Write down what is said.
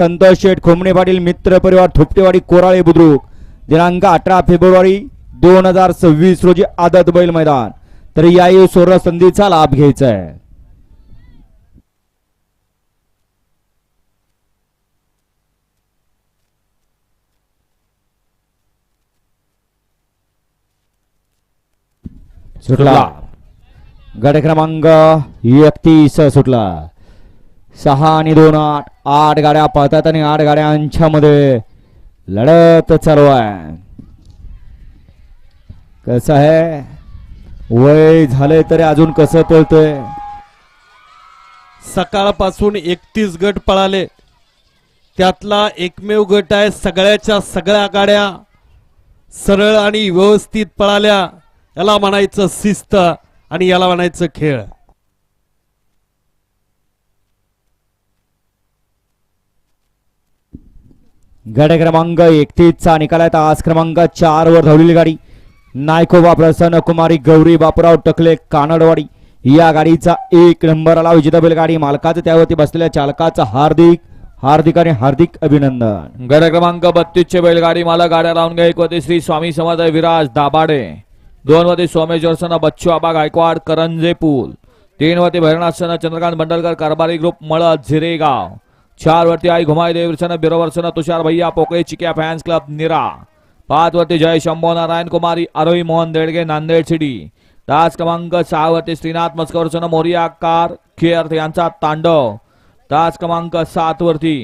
संतोष शेठ खोमणे पाटील मित्र परिवार थोपटेवाडी कोराळे बुद्रुक दिनांक 18 फेब्रुवारी 2026 रोजी आदत बैल मैदान। तर याही सोर संधीचा लाभ घ्यायचा आहे। सुटला गट क्रमांक 31 सुटला। 6 आणि 2 8 गाड्या पळतात आणि 8 गाड्यांच्या मध्ये लढत चालू आहे। कसं आहे वय झालंय तरी अजून कसं पळतोय। सकाळपासून 31 गट पळाले, त्यातला एकमेव गट आहे सगळ्याच्या सगळ्या गाड्या सरळ आणि व्यवस्थित पळाल्या। याला म्हणायचं शिस्त आणि याला म्हणायचं खेळ। गट क्रमांक 31 चा निकाल आहे। आज क्रमांक 4 वर धावलेली गाडी नायकोबा प्रसन्न कुमारी गौरी बापूराव टकले कानडवाडी या गाडीचा 1 नंबर आला। विजेता बैलगाडी मालकाचं त्यावरती बसलेल्या चालकाचं हार्दिक आणि हार्दिक अभिनंदन। गट क्रमांक 32 चे बैलगाडी मला गाड्या लावून घ्या। 1 वरती श्री स्वामी समर्थ विराज दाभाडे, 2 वरती सोमेश्वर सन बच्चू आबा गायकवाड करंजे पूल, 3 वरती भैरनाथ चंद्रकांत बंडलकर कारभारी ग्रुप मळद झिरेगाव, 4 वरती आई घुमाई देवीरसन बिरोवरसन तुषार भैया पोकळे चिक्या फॅन्स क्लब निरा, 5 वरती जय शंभो नारायण कुमारी अरोई मोहन देडगे नांदेड सिटी, तास क्रमांक 6 वरती श्रीनाथ मस्करसन मोरिया कार खेर यांचा तांडव, तास क्रमांक 7 वरती